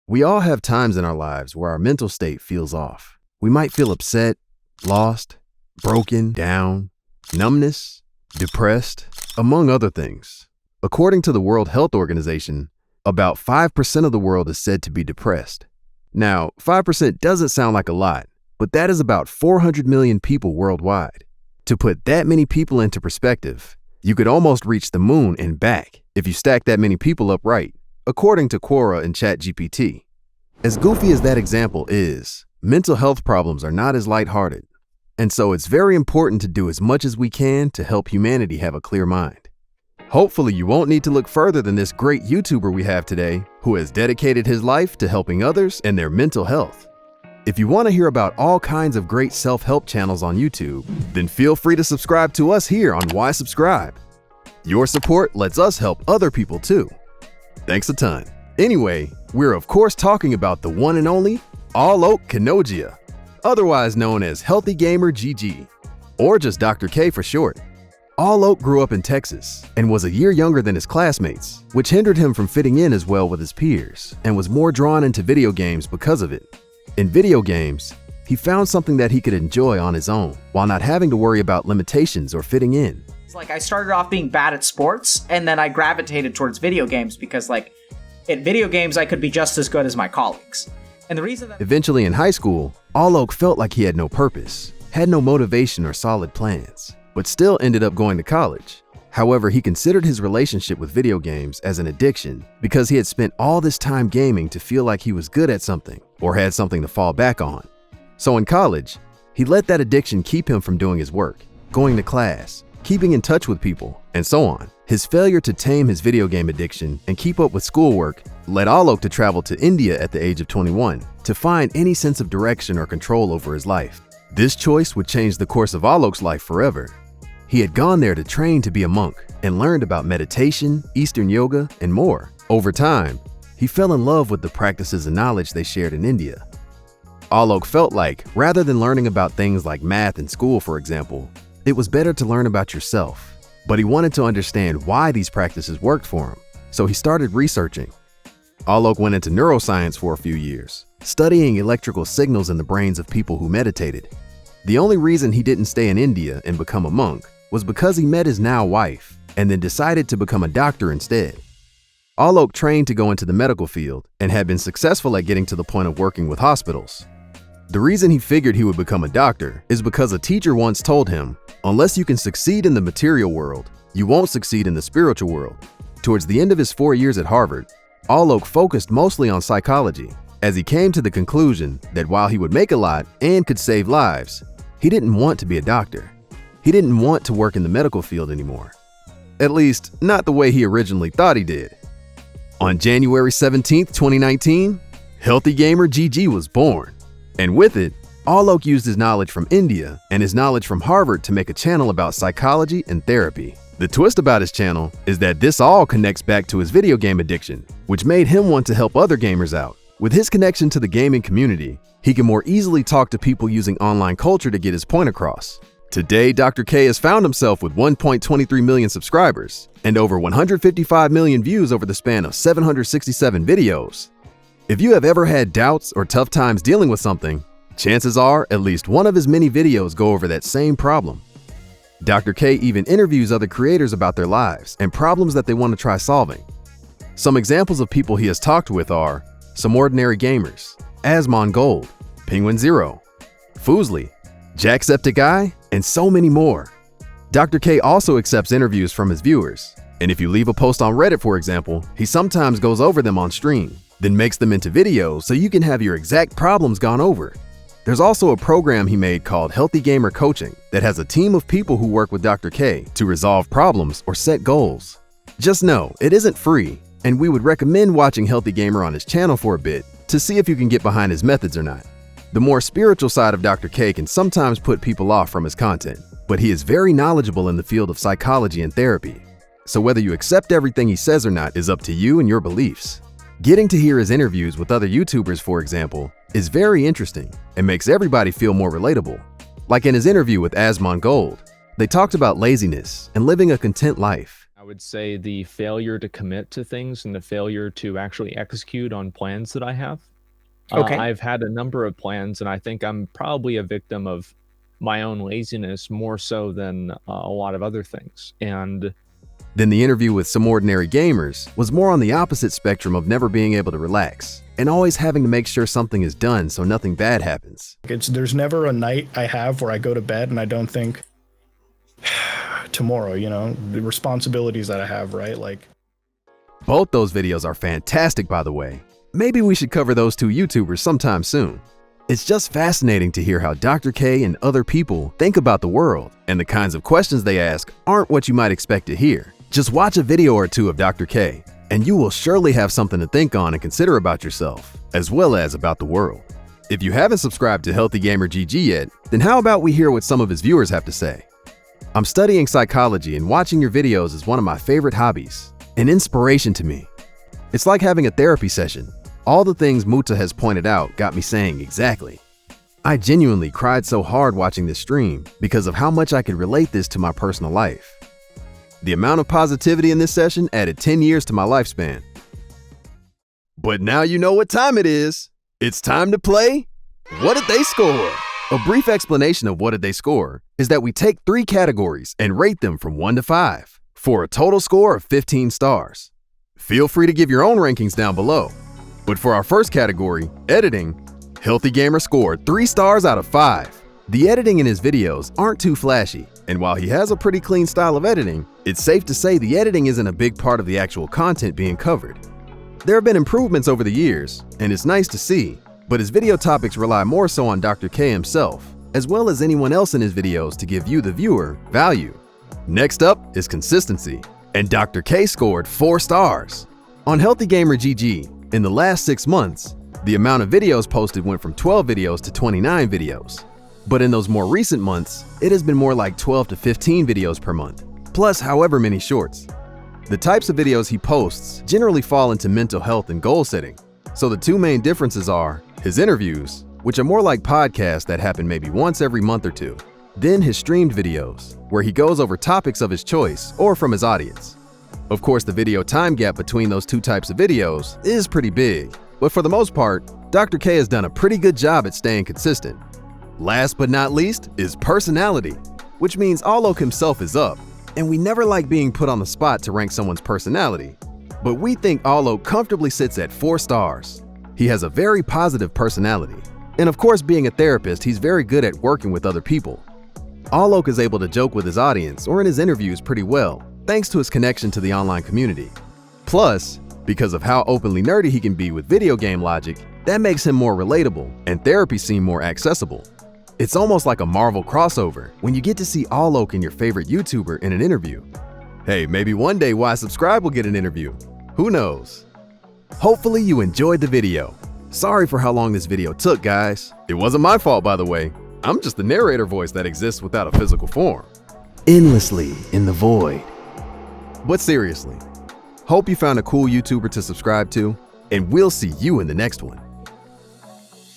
We all have times in our lives where our mental state feels off. We might feel upset, lost, broken, down, numbness, depressed, among other things. According to the World Health Organization, about 5% of the world is said to be depressed. Now, 5% doesn't sound like a lot, but that is about 400 million people worldwide. To put that many people into perspective, you could almost reach the moon and back if you stack that many people up right, according to Quora and ChatGPT. As goofy as that example is, mental health problems are not as lighthearted, and so it's very important to do as much as we can to help humanity have a clear mind. Hopefully you won't need to look further than this great YouTuber we have today, who has dedicated his life to helping others and their mental health. If you want to hear about all kinds of great self-help channels on YouTube, then feel free to subscribe to us here on Why Subscribe. Your support lets us help other people too. Thanks a ton. Anyway, we're of course talking about the one and only Alok Kanogia, otherwise known as HealthyGamerGG, or just Dr. K for short. Alok grew up in Texas and was a year younger than his classmates, which hindered him from fitting in as well with his peers and was more drawn into video games because of it. In video games, he found something that he could enjoy on his own while not having to worry about limitations or fitting in. It's like I started off being bad at sports and then I gravitated towards video games because in video games I could be just as good as my colleagues. And the reason that Eventually in high school, Alok felt like he had no purpose, had no motivation or solid plans, but still ended up going to college. However, he considered his relationship with video games as an addiction because he had spent all this time gaming to feel like he was good at something or had something to fall back on. So in college, he let that addiction keep him from doing his work, going to class, keeping in touch with people, and so on. His failure to tame his video game addiction and keep up with schoolwork led Alok to travel to India at the age of 21 to find any sense of direction or control over his life. This choice would change the course of Alok's life forever. He had gone there to train to be a monk and learned about meditation, Eastern yoga, and more. Over time, he fell in love with the practices and knowledge they shared in India. Alok felt like, rather than learning about things like math in school, for example, it was better to learn about yourself. But he wanted to understand why these practices worked for him, so he started researching. Alok went into neuroscience for a few years, studying electrical signals in the brains of people who meditated. The only reason he didn't stay in India and become a monk was because he met his now wife and then decided to become a doctor instead. Alok trained to go into the medical field and had been successful at getting to the point of working with hospitals. The reason he figured he would become a doctor is because a teacher once told him, unless you can succeed in the material world, you won't succeed in the spiritual world. Towards the end of his 4 years at Harvard, Alok focused mostly on psychology, as he came to the conclusion that while he would make a lot and could save lives, he didn't want to be a doctor. He didn't want to work in the medical field anymore. At least, not the way he originally thought he did. On January 17, 2019, HealthyGamerGG was born. And with it, Alok used his knowledge from India and his knowledge from Harvard to make a channel about psychology and therapy. The twist about his channel is that this all connects back to his video game addiction, which made him want to help other gamers out. With his connection to the gaming community, he can more easily talk to people using online culture to get his point across. Today, Dr. K has found himself with 1.23 million subscribers and over 155 million views over the span of 767 videos. If you have ever had doubts or tough times dealing with something, chances are at least one of his many videos go over that same problem. Dr. K even interviews other creators about their lives and problems that they want to try solving. Some examples of people he has talked with are Some Ordinary Gamers, Asmon Gold, Penguin Zero, Foozly, Jacksepticeye, and so many more. Dr. K also accepts interviews from his viewers, and if you leave a post on Reddit, for example, he sometimes goes over them on stream, then makes them into videos so you can have your exact problems gone over. There's also a program he made called Healthy Gamer Coaching that has a team of people who work with Dr. K to resolve problems or set goals. Just know, it isn't free, and we would recommend watching Healthy Gamer on his channel for a bit to see if you can get behind his methods or not. The more spiritual side of Dr. K can sometimes put people off from his content, but he is very knowledgeable in the field of psychology and therapy. So whether you accept everything he says or not is up to you and your beliefs. Getting to hear his interviews with other YouTubers, for example, is very interesting and makes everybody feel more relatable. Like in his interview with Asmon Gold, they talked about laziness and living a content life. would say the failure to commit to things and the failure to actually execute on plans that I have. Okay. I've had a number of plans, and I think I'm probably a victim of my own laziness more so than a lot of other things. And Then the interview with Some Ordinary Gamers was more on the opposite spectrum of never being able to relax and always having to make sure something is done so nothing bad happens. There's never a night I have where I go to bed and I don't think tomorrow, the responsibilities that I have, right? Like, both those videos are fantastic, by the way. Maybe we should cover those two YouTubers sometime soon. It's just fascinating to hear how Dr. K and other people think about the world, and the kinds of questions they ask aren't what you might expect to hear. Just watch a video or two of Dr. K, and you will surely have something to think on and consider about yourself, as well as about the world. If you haven't subscribed to HealthyGamerGG yet, then how about we hear what some of his viewers have to say? I'm studying psychology, and watching your videos is one of my favorite hobbies, an inspiration to me. It's like having a therapy session. All the things Muta has pointed out got me saying exactly. I genuinely cried so hard watching this stream because of how much I could relate this to my personal life. The amount of positivity in this session added 10 years to my lifespan. But now you know what time it is. It's time to play What Did They Score? A brief explanation of What Did They Score is that we take 3 categories and rate them from 1 to 5 for a total score of 15 stars. Feel free to give your own rankings down below. But for our first category, editing, Healthy Gamer scored 3 stars out of 5. The editing in his videos aren't too flashy, and while he has a pretty clean style of editing, it's safe to say the editing isn't a big part of the actual content being covered. There have been improvements over the years, and it's nice to see, but his video topics rely more so on Dr. K himself, as well as anyone else in his videos to give you, the viewer, value. Next up is consistency, and Dr. K scored 4 stars. On HealthyGamerGG, in the last 6 months, the amount of videos posted went from 12 videos to 29 videos. But in those more recent months, it has been more like 12 to 15 videos per month, plus however many shorts. The types of videos he posts generally fall into mental health and goal setting. So the 2 main differences are his interviews, which are more like podcasts that happen maybe once every month or 2. Then his streamed videos, where he goes over topics of his choice or from his audience. Of course, the video time gap between those 2 types of videos is pretty big, but for the most part, Dr. K has done a pretty good job at staying consistent. Last but not least is personality, which means Alok himself is up, and we never like being put on the spot to rank someone's personality. But we think Alok comfortably sits at 4 stars. He has a very positive personality, and of course, being a therapist, he's very good at working with other people. Alok is able to joke with his audience or in his interviews pretty well, thanks to his connection to the online community. Plus, because of how openly nerdy he can be with video game logic, that makes him more relatable and therapy seem more accessible. It's almost like a Marvel crossover when you get to see Alok and your favorite YouTuber in an interview. Hey, maybe one day Why Subscribe will get an interview. Who knows? Hopefully you enjoyed the video. Sorry for how long this video took, guys. It wasn't my fault, by the way. I'm just the narrator voice that exists without a physical form. Endlessly in the void. But seriously, hope you found a cool YouTuber to subscribe to, and we'll see you in the next one.